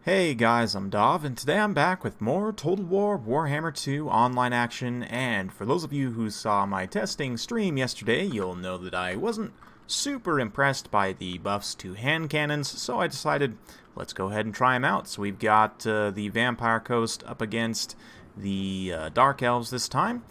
Hey guys, I'm Dov, and today I'm back with more Total War Warhammer 2 online action, and for those of you who saw my testing stream yesterday, you'll know that I wasn't super impressed by the buffs to hand cannons, so I decided let's go ahead and try them out. So we've got the Vampire Coast up against the Dark Elves this time.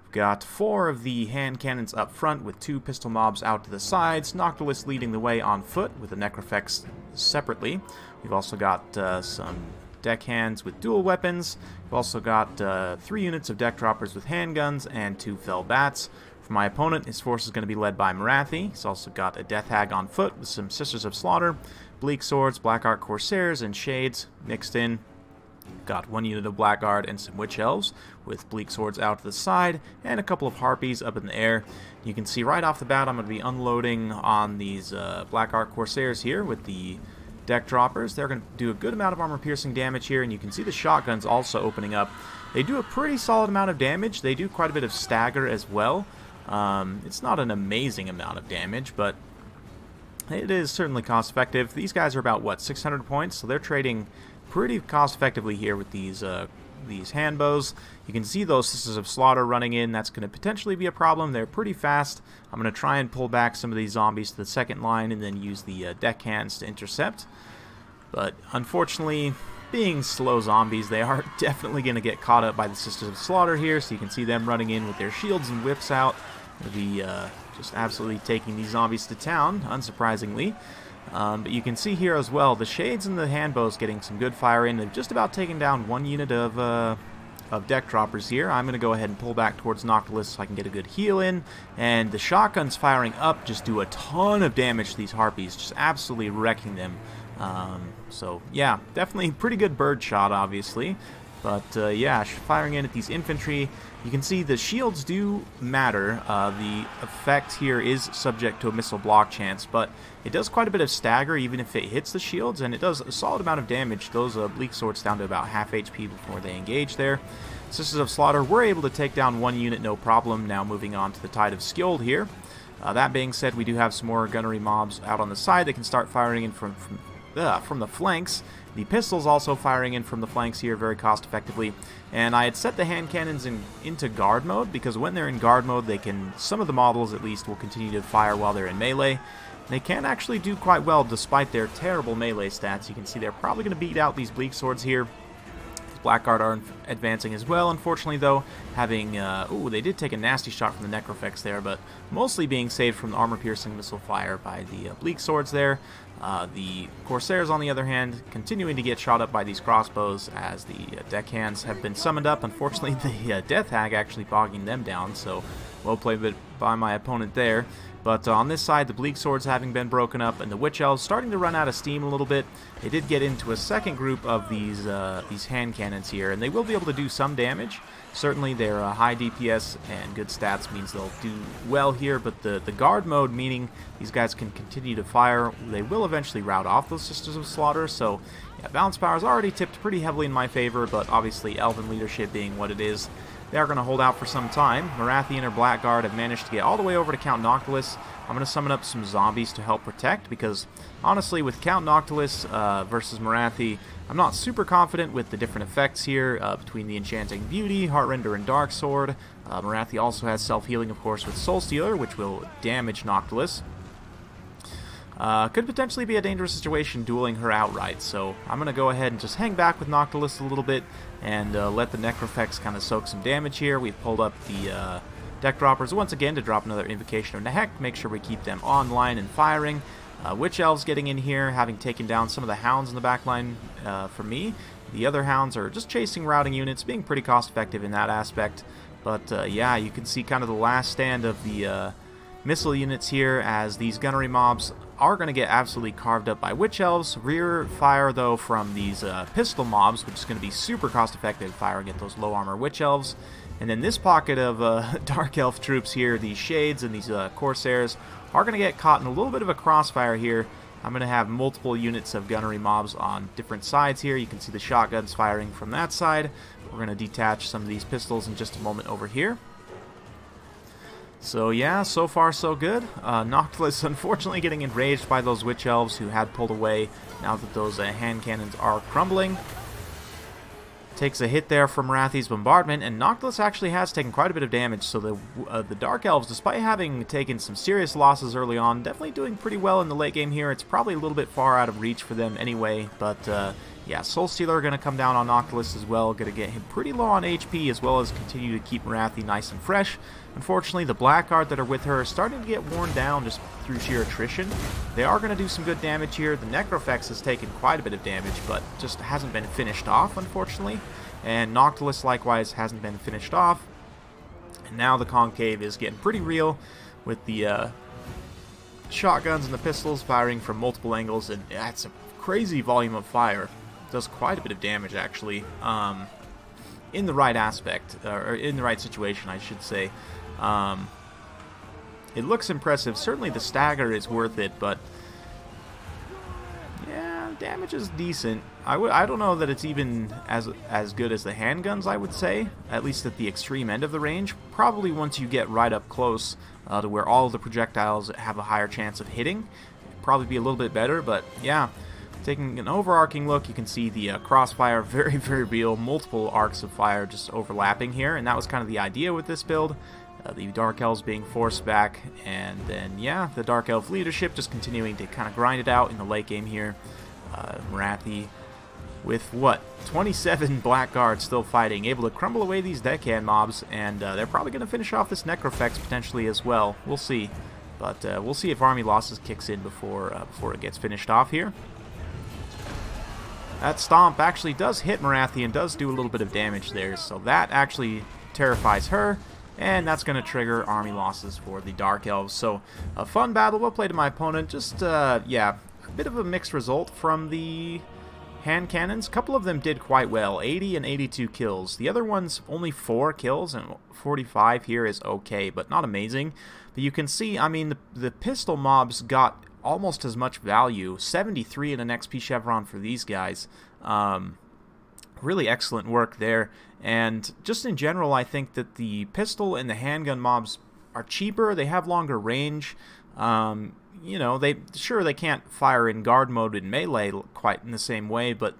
We've got 4 of the hand cannons up front with 2 pistol mobs out to the sides, Noctilus leading the way on foot with the Necrofex separately. We've also got some deckhands with dual weapons. We've also got 3 units of deck droppers with handguns and 2 fell bats. For my opponent, his force is going to be led by Marathi. He's also got a Death Hag on foot with some Sisters of Slaughter, Bleak Swords, Black Art Corsairs, and Shades mixed in. Got 1 unit of Blackguard and some Witch Elves with Bleak Swords out to the side and a couple of Harpies up in the air. You can see right off the bat I'm going to be unloading on these Black Art Corsairs here with the deck droppers. They're going to do a good amount of armor piercing damage here, and you can see the shotguns also opening up. They do a pretty solid amount of damage. They do quite a bit of stagger as well. It's not an amazing amount of damage, but it is certainly cost effective. These guys are about, what, 600 points, so they're trading pretty cost effectively here with these hand bows. You can see those Sisters of Slaughter running in. That's going to potentially be a problem. They're pretty fast. I'm going to try and pull back some of these zombies to the second line and then use the deckhands to intercept. But unfortunately, being slow zombies, they are definitely going to get caught up by the Sisters of Slaughter here. So you can see them running in with their shields and whips out. They'll be just absolutely taking these zombies to town, unsurprisingly. But you can see here as well, the Shades and the Handbows getting some good fire in. They've just about taken down 1 unit of deck droppers here. I'm going to go ahead and pull back towards Noctilus so I can get a good heal in. And the shotguns firing up just do a ton of damage to these Harpies, just absolutely wrecking them. So yeah, definitely pretty good bird shot, obviously. But yeah, firing in at these infantry. You can see the shields do matter. The effect here is subject to a missile block chance, but it does quite a bit of stagger even if it hits the shields, and it does a solid amount of damage. Those Bleak Swords down to about half HP before they engage there. Sisters of Slaughter were able to take down 1 unit, no problem. Now moving on to the Tide of Skjold here. That being said, we do have some more gunnery mobs out on the side that can start firing in from the flanks. The pistols also firing in from the flanks here very cost effectively. And I had set the hand cannons into guard mode because when they're in guard mode, they can, some of the models at least, will continue to fire while they're in melee. They can actually do quite well despite their terrible melee stats. You can see they're probably going to beat out these Bleak Swords here. Blackguard are advancing as well, unfortunately, though, having, ooh, they did take a nasty shot from the Necrofex there, but mostly being saved from the armor-piercing missile fire by the Bleak Swords there. The Corsairs, on the other hand, continuing to get shot up by these crossbows as the deckhands have been summoned up. Unfortunately, the Death Hag actually bogging them down, so well played by my opponent there. But on this side, the Bleak Swords having been broken up, and the Witch Elves starting to run out of steam a little bit. They did get into a second group of these hand cannons here, and they will be able to do some damage. Certainly, their high DPS and good stats means they'll do well here, but the guard mode, meaning these guys can continue to fire, they will eventually rout off those Sisters of Slaughter. So, yeah, balance power is already tipped pretty heavily in my favor, but obviously Elven leadership being what it is, they are going to hold out for some time. Marathi and her Blackguard have managed to get all the way over to Count Noctilus. I'm going to summon up some zombies to help protect, because honestly, with Count Noctilus versus Marathi, I'm not super confident with the different effects here between the Enchanting Beauty, Heartrender, and Dark Sword. Marathi also has self-healing, of course, with Soul Stealer, which will damage Noctilus. Could potentially be a dangerous situation dueling her outright, so I'm going to go ahead and just hang back with Noctilus a little bit and let the Necrofex kind of soak some damage here. We've pulled up the deck droppers once again to drop another Invocation of Nehek, make sure we keep them online and firing. Witch Elves getting in here, having taken down some of the Hounds in the back line for me. The other Hounds are just chasing routing units, being pretty cost effective in that aspect. But yeah, you can see kind of the last stand of the missile units here as these gunnery mobs are going to get absolutely carved up by Witch Elves. Rear fire, though, from these pistol mobs, which is going to be super cost-effective firing at those low-armor Witch Elves. And then this pocket of Dark Elf troops here, these Shades and these Corsairs, are going to get caught in a little bit of a crossfire here. I'm going to have multiple units of gunnery mobs on different sides here. You can see the shotguns firing from that side. We're going to detach some of these pistols in just a moment over here. So yeah, so far so good. Noctilus unfortunately getting enraged by those Witch Elves who had pulled away now that those hand cannons are crumbling. Takes a hit there from Rathi's bombardment, and Noctilus actually has taken quite a bit of damage, so the Dark Elves, despite having taken some serious losses early on, definitely doing pretty well in the late game here. It's probably a little bit far out of reach for them anyway, but yeah, Soul Stealer going to come down on Noctilus as well, going to get him pretty low on HP, as well as continue to keep Marathi nice and fresh. Unfortunately, the Blackguard that are with her are starting to get worn down just through sheer attrition. They are going to do some good damage here. The Necrofex has taken quite a bit of damage, but just hasn't been finished off, unfortunately. And Noctilus, likewise, hasn't been finished off. And now the Concave is getting pretty real with the shotguns and the pistols firing from multiple angles, and that's a crazy volume of fire. Does quite a bit of damage, actually, in the right aspect, or in the right situation, I should say. It looks impressive. Certainly the stagger is worth it, but yeah, damage is decent. I don't know that it's even as good as the handguns, I would say, at least at the extreme end of the range. Probably once you get right up close to where all of the projectiles have a higher chance of hitting, it'd probably be a little bit better, but yeah. Taking an overarching look, you can see the crossfire, very, very real, multiple arcs of fire just overlapping here, and that was kind of the idea with this build. The Dark Elves being forced back, and then, yeah, the Dark Elf leadership just continuing to kind of grind it out in the late game here. Marathi with, what, 27 Blackguards still fighting, able to crumble away these deckhand mobs, and they're probably going to finish off this Necrofex potentially as well. We'll see. But we'll see if Army Losses kicks in before it gets finished off here. That Stomp actually does hit Marathi and does do a little bit of damage there, so that actually terrifies her, and that's going to trigger Army Losses for the Dark Elves. So, a fun battle, well played to my opponent. Just, yeah, a bit of a mixed result from the hand cannons. A couple of them did quite well, 80 and 82 kills. The other ones, only 4 kills, and 45 here is okay, but not amazing. But you can see, I mean, the pistol mobs got almost as much value, 73 in an XP Chevron for these guys. Really excellent work there, and just in general, I think that the pistol and the handgun mobs are cheaper, they have longer range. You know, they can't fire in guard mode in melee quite in the same way, but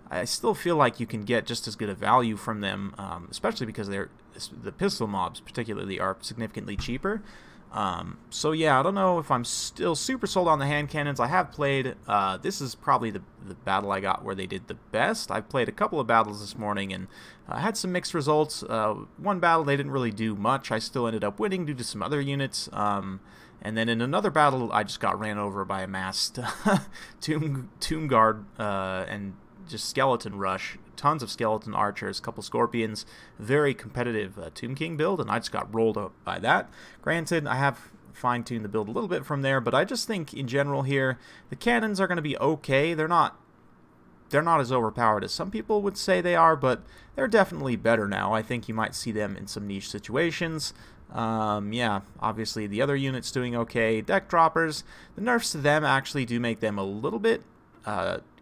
I still feel like you can get just as good a value from them, especially because the pistol mobs particularly are significantly cheaper. So yeah, I don't know if I'm still super sold on the hand cannons. I have played, this is probably the battle I got where they did the best. I've played a couple of battles this morning and had some mixed results. One battle they didn't really do much. I still ended up winning due to some other units. And then in another battle I just got ran over by a massed tomb guard and just skeleton rush. Tons of skeleton archers, a couple scorpions, very competitive Tomb King build, and I just got rolled up by that. Granted, I have fine-tuned the build a little bit from there, but I just think in general here, the cannons are going to be okay. They're not as overpowered as some people would say they are, but they're definitely better now. I think you might see them in some niche situations. Yeah, obviously the other units doing okay. Deck droppers, the nerfs to them actually do make them a little bit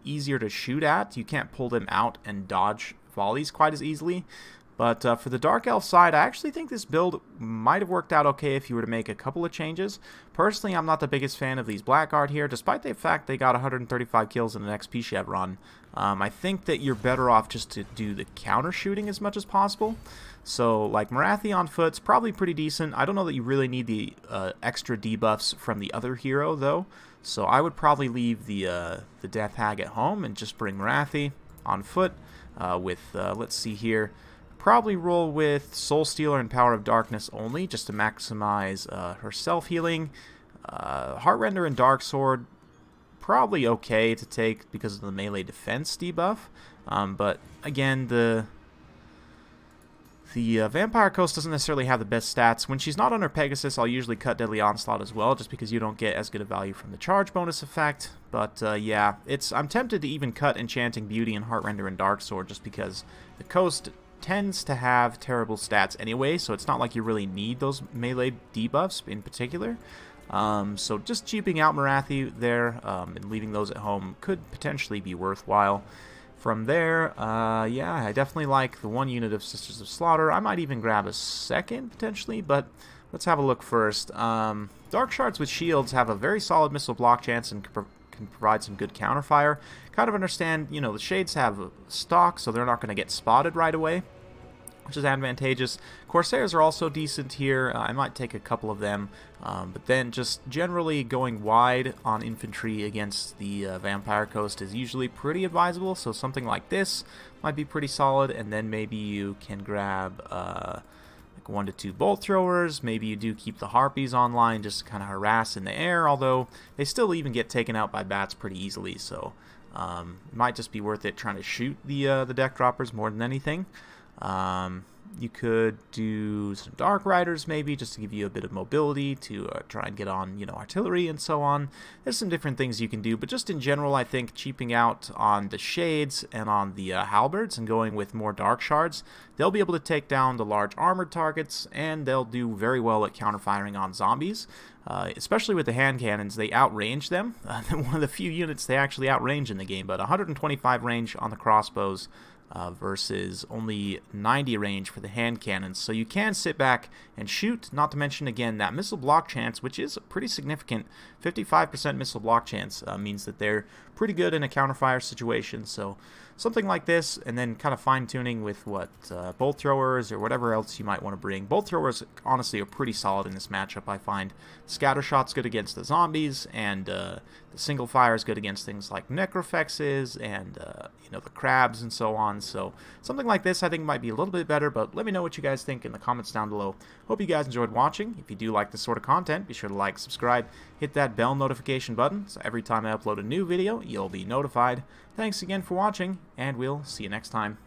easier to shoot at. You can't pull them out and dodge volleys quite as easily. But for the Dark Elf side, I actually think this build might have worked out okay if you were to make a couple of changes. Personally, I'm not the biggest fan of these Blackguard here, despite the fact they got 135 kills in an XP Chevron. I think that you're better off just to do the counter shooting as much as possible. So, like, Marathi on foot's probably pretty decent. I don't know that you really need the extra debuffs from the other hero, though. So I would probably leave the Death Hag at home and just bring Marathi on foot with, let's see here, probably roll with Soul Stealer and Power of Darkness only, just to maximize her self-healing. Heartrender and Dark Sword, probably okay to take because of the melee defense debuff. But again, the Vampire Coast doesn't necessarily have the best stats. When she's not on her Pegasus, I'll usually cut Deadly Onslaught as well, just because you don't get as good a value from the charge bonus effect. But yeah, I'm tempted to even cut Enchanting Beauty and Heartrender and Dark Sword, just because the Coast tends to have terrible stats anyway, so it's not like you really need those melee debuffs in particular. So just cheaping out Marathi there and leaving those at home could potentially be worthwhile. From there, yeah, I definitely like the one unit of Sisters of Slaughter. I might even grab a second, potentially, but let's have a look first. Dark Shards with shields have a very solid missile block chance and can provide some good counterfire. Kind of understand, you know, the Shades have stock, so they're not going to get spotted right away, which is advantageous. Corsairs are also decent here. I might take a couple of them, but then just generally going wide on infantry against the Vampire Coast is usually pretty advisable, so something like this might be pretty solid, and then maybe you can grab like 1 to 2 bolt throwers. Maybe you do keep the Harpies online just to kind of harass in the air, although they still even get taken out by bats pretty easily, so it might just be worth it trying to shoot the deck droppers more than anything. You could do some Dark Riders maybe, just to give you a bit of mobility to try and get on, you know, artillery and so on. There's some different things you can do, but just in general, I think cheaping out on the Shades and on the Halberds and going with more Dark Shards, they'll be able to take down the large armored targets, and they'll do very well at counterfiring on zombies. Especially with the hand cannons, they outrange them. One of the few units they actually outrange in the game, but 125 range on the crossbows, versus only 90 range for the hand cannons. So you can sit back and shoot, not to mention, again, that missile block chance, which is pretty significant. 55% missile block chance means that they're pretty good in a counterfire situation. So something like this, and then kind of fine-tuning with what bolt throwers or whatever else you might want to bring. Bolt throwers, honestly, are pretty solid in this matchup, I find. Scatter shot's good against the zombies, and the single fire is good against things like necrofexes and you know, the crabs and so on. So something like this I think might be a little bit better, but let me know what you guys think in the comments down below. Hope you guys enjoyed watching. If you do like this sort of content, be sure to like, subscribe, hit that bell notification button, so every time I upload a new video, you'll be notified. Thanks again for watching, and we'll see you next time.